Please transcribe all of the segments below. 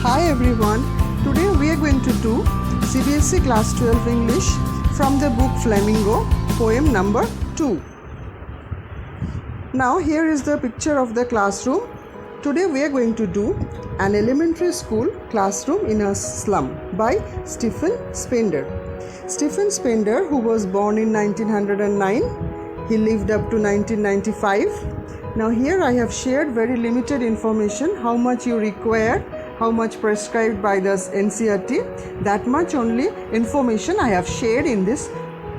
Hi everyone, today we are going to do CBSE Class 12 English from the book Flamingo, poem number 2. Now here is the picture of the classroom. Today we are going to do an elementary school classroom in a slum by Stephen Spender. Stephen Spender, who was born in 1909, he lived up to 1995. Now here I have shared very limited information, how much you require, how much prescribed by the NCERT, that much only information I have shared in this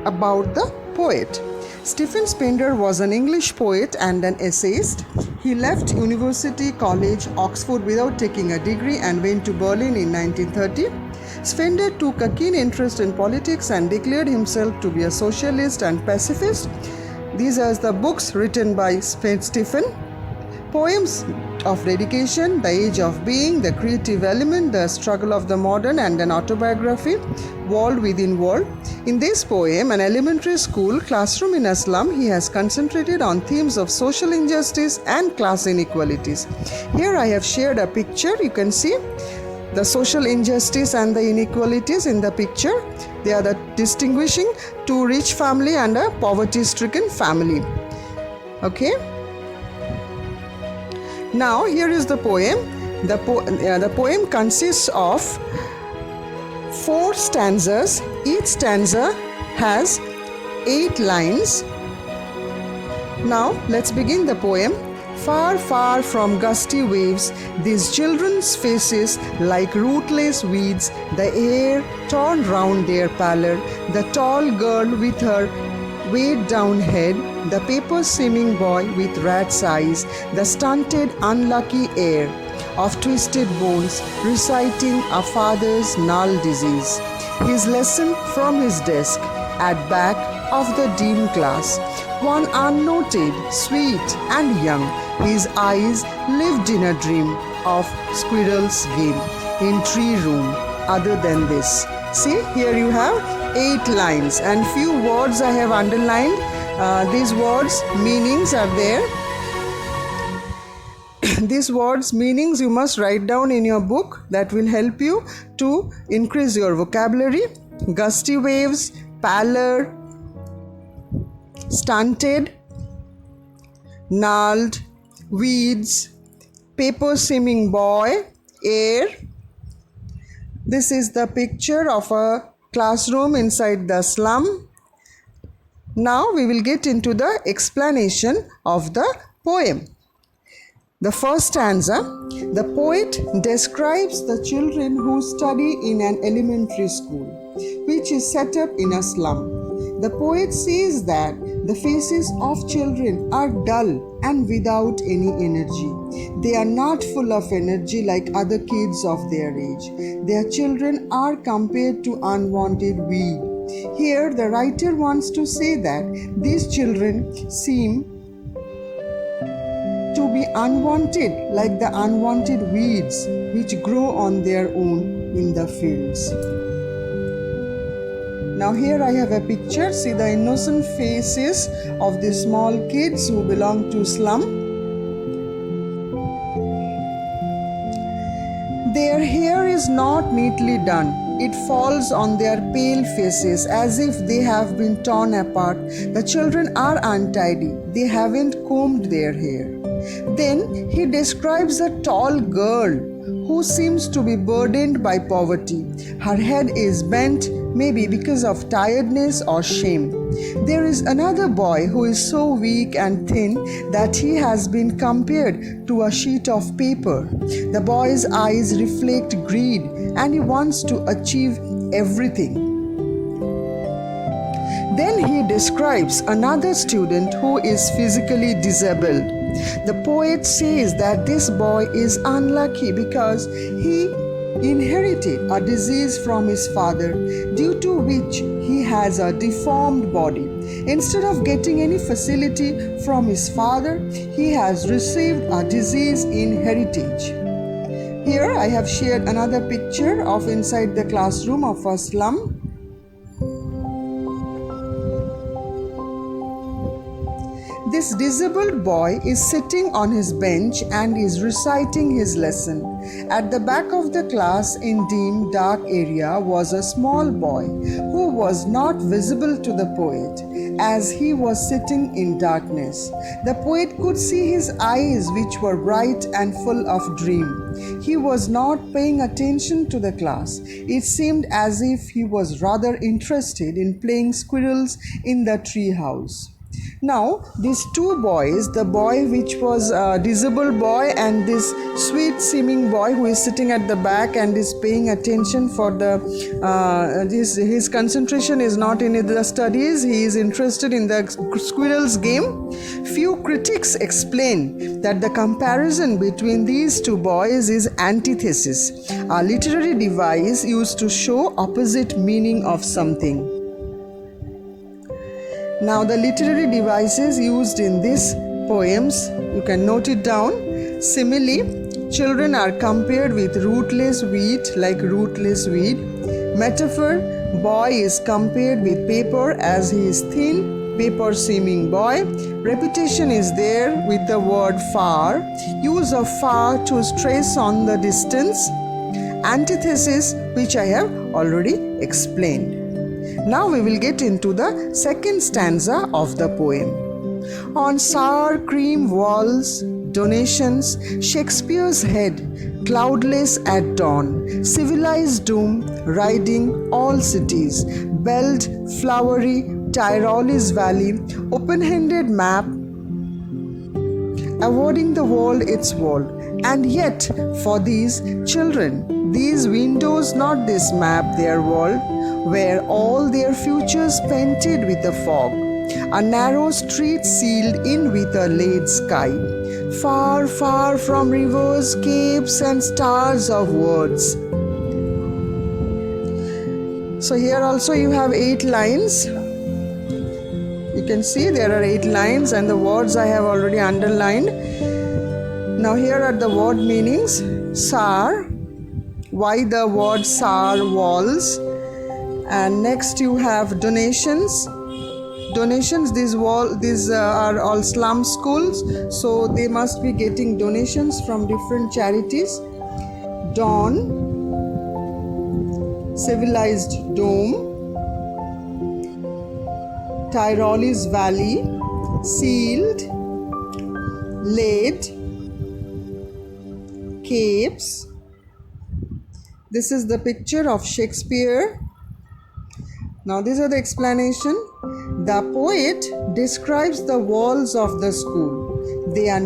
about the poet. Stephen Spender was an English poet and an essayist. He left University College, Oxford without taking a degree and went to Berlin in 1930. Spender took a keen interest in politics and declared himself to be a socialist and pacifist. These are the books written by Stephen. Poems of dedication, The Age of Being, The Creative Element, The Struggle of the Modern, and an autobiography, World Within World. In this poem, An Elementary School Classroom in a Slum, he has concentrated on themes of social injustice and class inequalities. Here I have shared a picture. You can see the social injustice and the inequalities in the picture. They are the distinguishing two rich family and a poverty-stricken family. Okay. Now here is the poem. The poem consists of 4 stanzas. Each stanza has 8 lines. Now let's begin the poem. Far, far from gusty waves, these children's faces like rootless weeds, the air torn round their pallor, the tall girl with her weighed down head, the paper-seeming boy with rat's eyes, the stunted, unlucky heir of twisted bones, reciting a father's gnarled disease. His lesson from his desk, at back of the dim class, one unnoted, sweet and young, his eyes lived in a dream of squirrel's game in tree room. Other than this, see, here you have 8 lines and few words I have underlined. These words meanings are there. These words meanings you must write down in your book. That will help you to increase your vocabulary. Gusty waves, pallor, stunted, gnarled, weeds, paper-seeming boy, air. This is the picture of a classroom inside the slum. Now we will get into the explanation of the poem. The first stanza, the poet describes the children who study in an elementary school, which is set up in a slum. The poet says that the faces of children are dull and without any energy. They are not full of energy like other kids of their age. Their children are compared to unwanted weed. Here the writer wants to say that these children seem to be unwanted like the unwanted weeds which grow on their own in the fields. Now here I have a picture. See the innocent faces of the small kids who belong to slum. Their hair is not neatly done. It falls on their pale faces as if they have been torn apart. The children are untidy. They haven't combed their hair. Then he describes a tall girl who seems to be burdened by poverty. Her head is bent, maybe because of tiredness or shame. There is another boy who is so weak and thin that he has been compared to a sheet of paper. The boy's eyes reflect greed and he wants to achieve everything. Then he describes another student who is physically disabled. The poet says that this boy is unlucky because he inherited a disease from his father, due to which he has a deformed body. Instead of getting any facility from his father, he has received a disease in heritage. Here I have shared another picture of inside the classroom of a slum. This disabled boy is sitting on his bench and is reciting his lesson. At the back of the class in dim, dark area was a small boy who was not visible to the poet as he was sitting in darkness. The poet could see his eyes, which were bright and full of dream. He was not paying attention to the class. It seemed as if he was rather interested in playing squirrels in the tree house. Now these two boys, the boy which was a disabled boy and this sweet seeming boy who is sitting at the back and is paying attention for the his concentration is not in the studies, he is interested in the squirrels game. Few critics explain that the comparison between these two boys is antithesis, a literary device used to show opposite meaning of something. Now the literary devices used in these poems, you can note it down. Simile, children are compared with rootless wheat like rootless weed. Metaphor, boy is compared with paper as he is thin, paper seeming boy. Repetition is there with the word far, use of far to stress on the distance. Antithesis, which I have already explained. Now we will get into the second stanza of the poem. On sour cream walls, donations, Shakespeare's head, cloudless at dawn, civilized doom, riding all cities, belled, flowery, Tyrolese valley, open-handed map, awarding the world its world. And yet, for these children, these windows, not this map, their world, where all their futures painted with a fog, a narrow street sealed in with a lead sky, far, far from rivers, capes and stars of words. So here also you have 8 lines. You can see there are 8 lines and the words I have already underlined. Now here are the word meanings. Sour, why the word sour walls? And next you have donations. Donations, these are all slum schools, so they must be getting donations from different charities. Dawn, civilized dome, Tyrolese valley, sealed, laid, capes. This is the picture of Shakespeare. Now these are the explanation. The poet describes the walls of the school. They are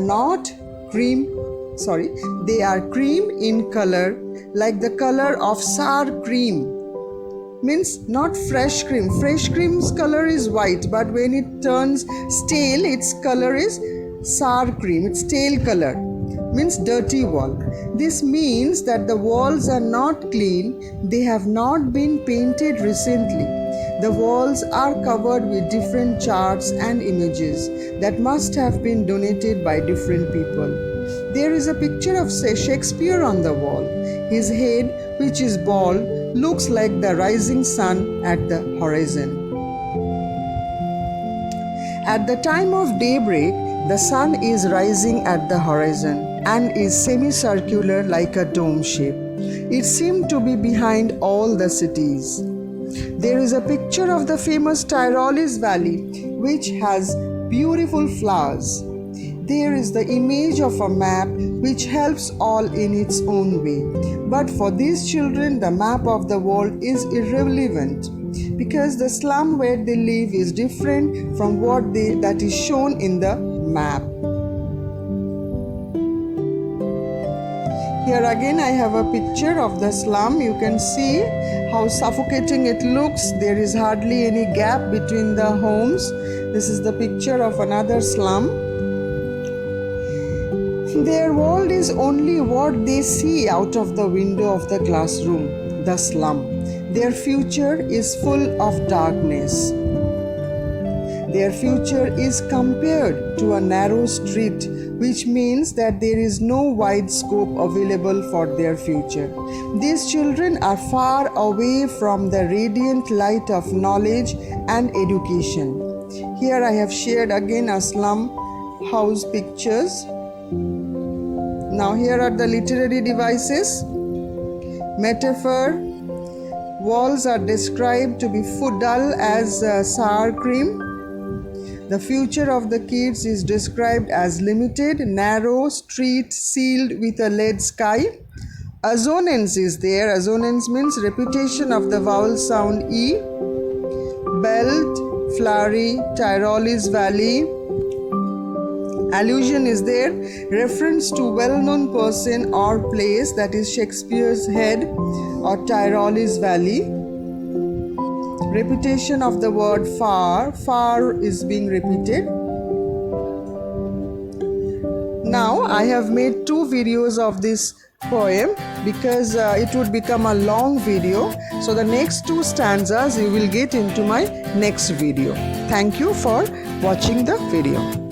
cream in color, like the color of sour cream. Means not fresh cream. Fresh cream's color is white, but when it turns stale, its color is sour cream. It's stale color. Means dirty wall. This means that the walls are not clean. They have not been painted recently. The walls are covered with different charts and images that must have been donated by different people. There is a picture of Shakespeare on the wall. His head, which is bald, looks like the rising sun at the horizon. At the time of daybreak, the sun is rising at the horizon and is semicircular like a dome shape. It seemed to be behind all the cities. There is a picture of the famous Tyrolese valley, which has beautiful flowers. There is the image of a map which helps all in its own way. But for these children, the map of the world is irrelevant because the slum where they live is different from that is shown in the map. Here again I have a picture of the slum. You can see how suffocating it looks. There is hardly any gap between the homes. This is the picture of another slum. Their world is only what they see out of the window of the classroom, the slum. Their future is full of darkness. Their future is compared to a narrow street, which means that there is no wide scope available for their future. These children are far away from the radiant light of knowledge and education. Here I have shared again a slum house pictures. Now here are the literary devices. Metaphor. Walls are described to be dull as sour cream. The future of the kids is described as limited, narrow, street sealed with a lead sky. Assonance is there. Assonance means repetition of the vowel sound E. Belt, flowery, Tyrolese valley. Allusion is there. Reference to well-known person or place, that is Shakespeare's Head or Tyrolese valley. Repetition of the word far. Far is being repeated. Now I have made 2 videos of this poem because it would become a long video. So the next 2 stanzas you will get into my next video. Thank you for watching the video.